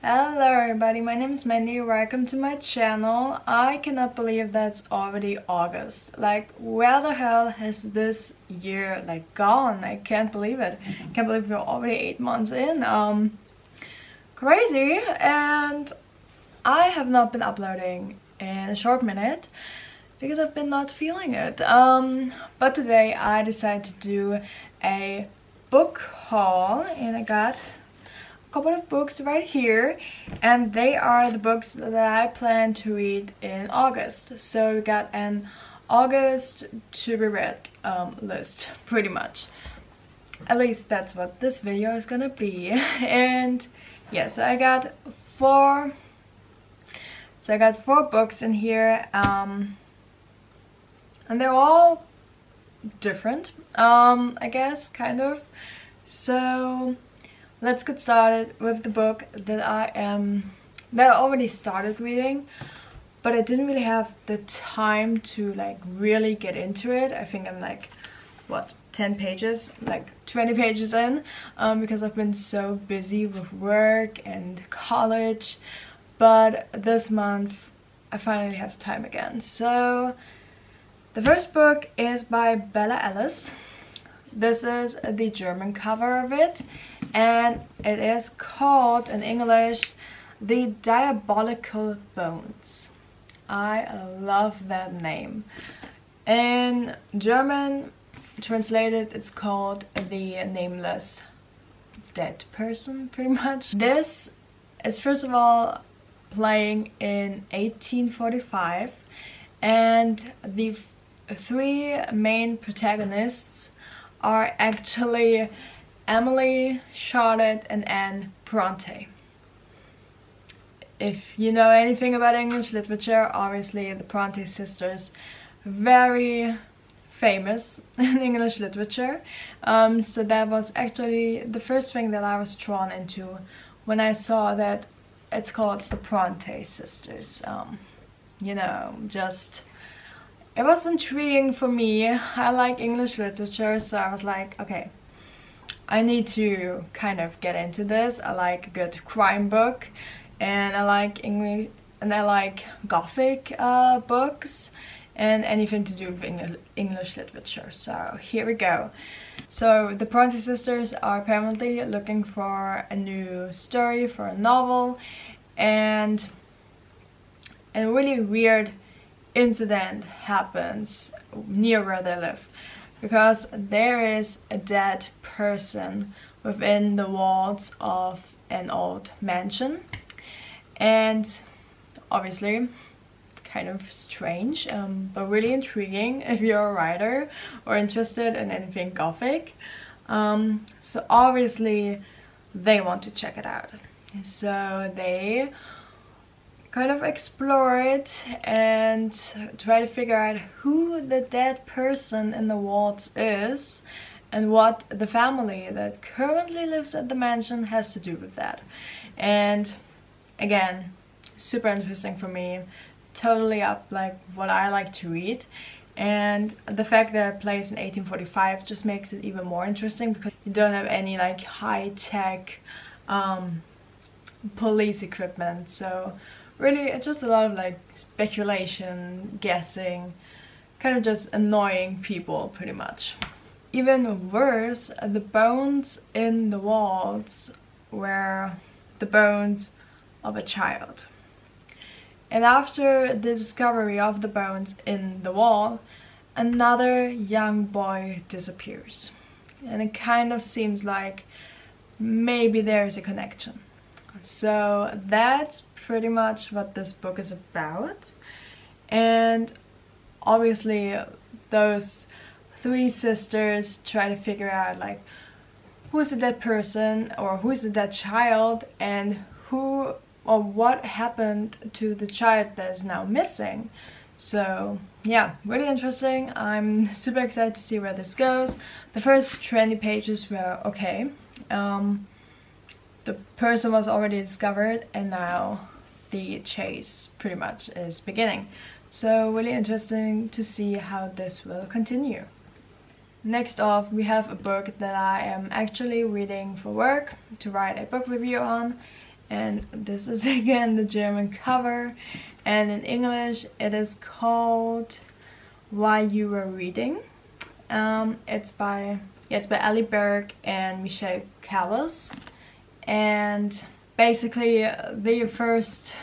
Hello everybody, my name is Mandy. Welcome to my channel. I cannot believe that's already August. Like, where the hell has this year gone? I can't believe it. I can't believe we're already 8 months in. Crazy. And I have not been uploading in a short minute because I've been not feeling it. But today I decided to do a book haul and I got couple of books right here, and they are the books that I plan to read in August. So we got an August to be read list, pretty much. At least that's what this video is gonna be. And yeah, so I got four books in here, and they're all different, I guess, kind of. So let's get started with the book that I already started reading, but I didn't really have the time to really get into it. I think I'm what, 10 pages, 20 pages in, because I've been so busy with work and college. But this month I finally have time again. So the first book is by Bella Ellis. This is the German cover of it, and it is called in English The Diabolical Bones. I love that name. In German translated, it's called The Nameless Dead Person, pretty much. This is first of all playing in 1845, and the three main protagonists are actually Emily, Charlotte, and Anne Bronte. If you know anything about English literature, obviously the Bronte sisters, very famous in English literature. So that was actually the first thing that I was drawn into when I saw that it's called the Bronte sisters. You know, just it was intriguing for me. I like English literature, so I was like, okay, I need to kind of get into this. I like a good crime book, and I like English, and I like Gothic books, and anything to do with English literature. So here we go. So the Bronte sisters are apparently looking for a new story for a novel, and a really weird incident happens near where they live, because there is a dead person within the walls of an old mansion. And obviously kind of strange, but really intriguing if you're a writer or interested in anything Gothic. So obviously they want to check it out. So they kind of explore it and try to figure out who the dead person in the walls is and what the family that currently lives at the mansion has to do with that. And again, super interesting for me, totally up what I like to read. And the fact that it plays in 1845 just makes it even more interesting, because you don't have any high-tech police equipment. So really, it's just a lot of speculation, guessing, kind of just annoying people, pretty much. Even worse, the bones in the walls were the bones of a child. And after the discovery of the bones in the wall, another young boy disappears. And it kind of seems like maybe there's a connection. So that's pretty much what this book is about. And obviously those three sisters try to figure out who's the dead person, or who's the dead child, and who or what happened to the child that is now missing. So yeah, really interesting. I'm super excited to see where this goes. The first 20 pages were okay. The person was already discovered, and now the chase pretty much is beginning. So really interesting to see how this will continue. Next off, we have a book that I am actually reading for work to write a book review on, And this is again the German cover, and in English it is called While You Were Reading. It's by Ali Berg and Michel Callas, and basically the first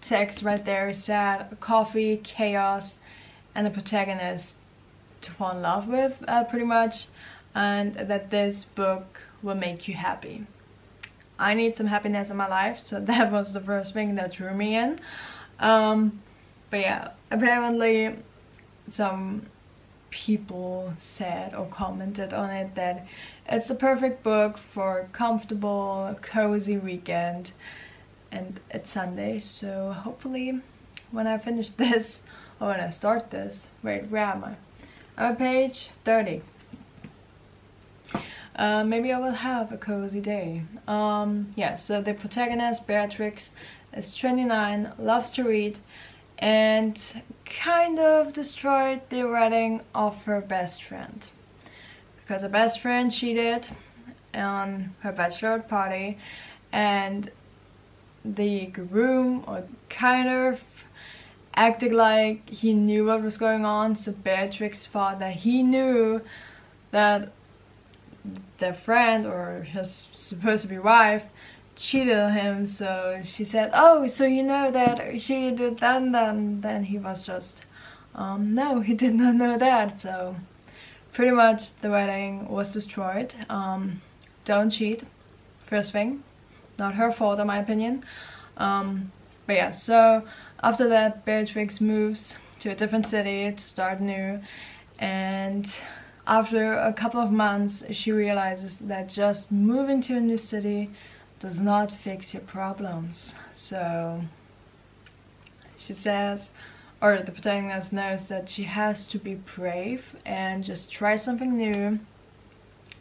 text right there is that coffee, chaos, and the protagonist to fall in love with, pretty much, and that this book will make you happy. I need some happiness in my life, so that was the first thing that drew me in. But yeah, apparently some people said or commented on it that it's the perfect book for a comfortable, cozy weekend, and it's Sunday, so hopefully when I finish this, or when I start this, wait, where am I? I'm at page 30. Maybe I will have a cozy day. Yeah, so the protagonist, Beatrix, is 29, loves to read, and kind of destroyed the wedding of her best friend. Because her best friend cheated on her bachelorette party, and the groom, or kind of acted like he knew what was going on, so Beatrix thought that he knew that their friend, or his supposed to be wife, cheated on him. So she said, "Oh, so you know that she did that?" And then he was just, no, he did not know that. So pretty much the wedding was destroyed. Don't cheat, first thing. Not her fault in my opinion. But yeah, so after that Beatrix moves to a different city to start new, and after a couple of months she realizes that just moving to a new city does not fix your problems. So she says, or the protagonist knows, that she has to be brave and just try something new,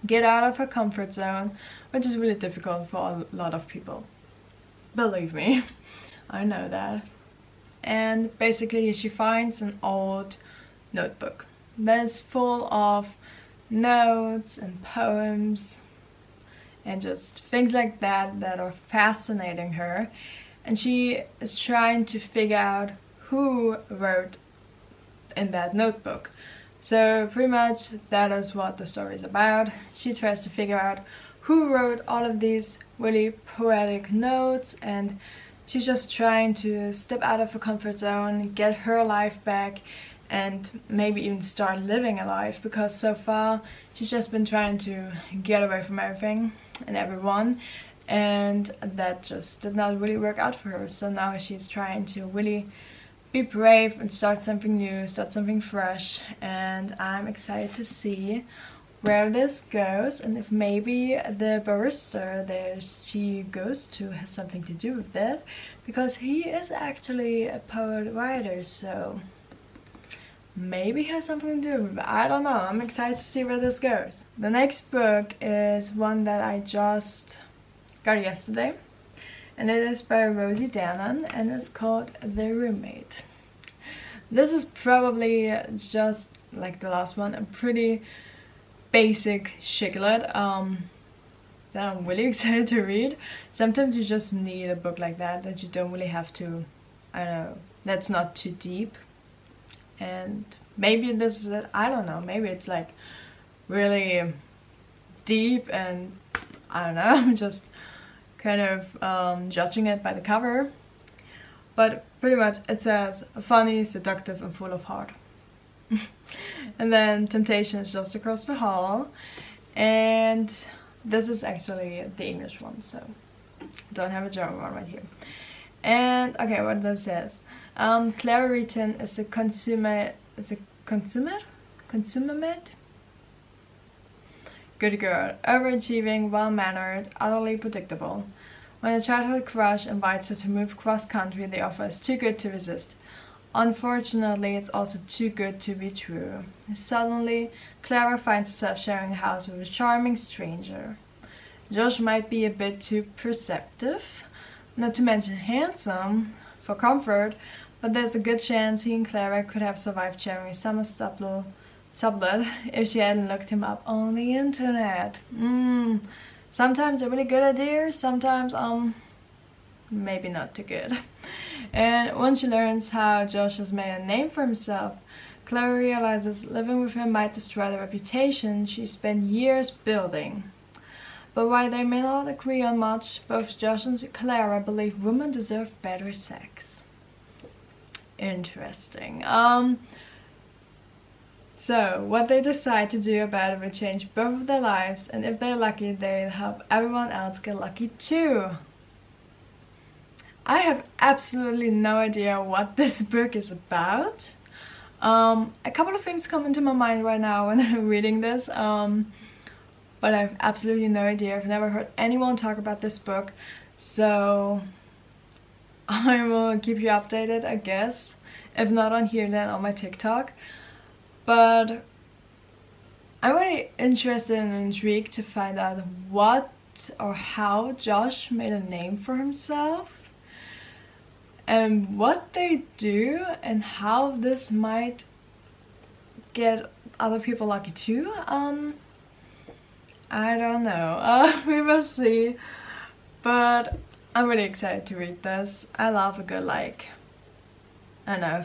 get out of her comfort zone, which is really difficult for a lot of people. Believe me, I know that. And basically she finds an old notebook that is full of notes and poems and just things like that that are fascinating her, and she is trying to figure out who wrote in that notebook. So pretty much that is what the story is about. She tries to figure out who wrote all of these really poetic notes, and she's just trying to step out of her comfort zone, get her life back, and maybe even start living a life, because so far she's just been trying to get away from everything and everyone, and that just did not really work out for her. So now she's trying to really be brave and start something new, start something fresh, and I'm excited to see where this goes, and if maybe the barista that she goes to has something to do with it, because he is actually a poet writer, so maybe has something to do with it. I don't know. I'm excited to see where this goes. The next book is one that I just got yesterday, and it is by Rosie Danan, and it's called The Roommate. This is probably just like the last one, a pretty basic chicklet that I'm really excited to read. Sometimes you just need a book like that you don't really have to, I don't know, that's not too deep. And maybe this is it, I don't know, maybe it's like really deep, and I don't know, I'm just kind of judging it by the cover. But pretty much it says funny, seductive, and full of heart. And then Temptation is just across the hall, and this is actually the English one, so don't have a German one right here. And okay, what does it says? Clara Reaton is a consumer med? Good girl, overachieving, well-mannered, utterly predictable. When a childhood crush invites her to move cross-country, the offer is too good to resist. Unfortunately, it's also too good to be true. Suddenly, Clara finds herself sharing a house with a charming stranger. Josh might be a bit too perceptive, not to mention handsome, for comfort, but there's a good chance he and Clara could have survived sharing a summer sublet if she hadn't looked him up on the internet. Sometimes a really good idea, sometimes maybe not too good. And when she learns how Josh has made a name for himself, Clara realizes living with him might destroy the reputation she spent years building. But while they may not agree on much, both Josh and Clara believe women deserve better sex. Interesting. So, what they decide to do about it will change both of their lives, and if they're lucky, they'll help everyone else get lucky too. I have absolutely no idea what this book is about. A couple of things come into my mind right now when I'm reading this, but I have absolutely no idea. I've never heard anyone talk about this book, so I will keep you updated, I guess. If not on here, then on my TikTok. But I'm really interested and intrigued to find out what or how Josh made a name for himself, and what they do, and how this might get other people lucky too. I don't know. We will see. But I'm really excited to read this. I love a good, like, I don't know,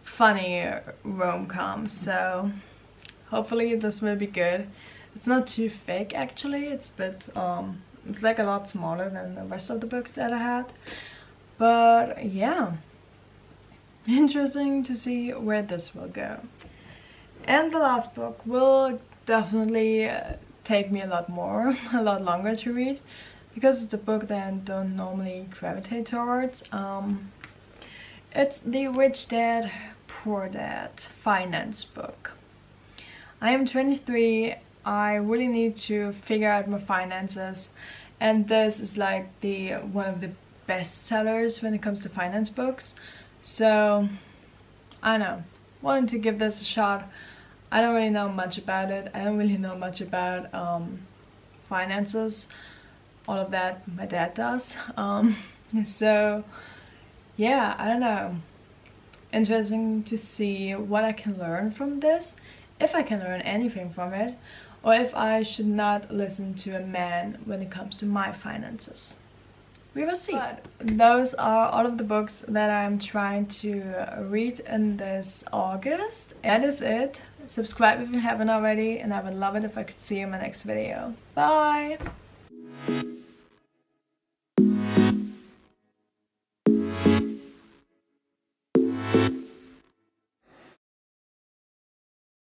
funny rom-com, so hopefully this will be good. It's not too thick actually. It's a bit it's like a lot smaller than the rest of the books that I had. But yeah, interesting to see where this will go. And the last book will definitely take me a lot longer to read, because it's a book that I don't normally gravitate towards. It's the Rich Dad Poor Dad finance book. I am 23. I really need to figure out my finances, and this is like one of the best sellers when it comes to finance books. So I don't know, wanted to give this a shot. I don't really know much about it. I don't really know much about finances. All of that my dad does. So yeah, I don't know. Interesting to see what I can learn from this, if I can learn anything from it, or if I should not listen to a man when it comes to my finances. We will see. But those are all of the books that I'm trying to read in this August. That is it. Subscribe if you haven't already, and I would love it if I could see you in my next video. Bye!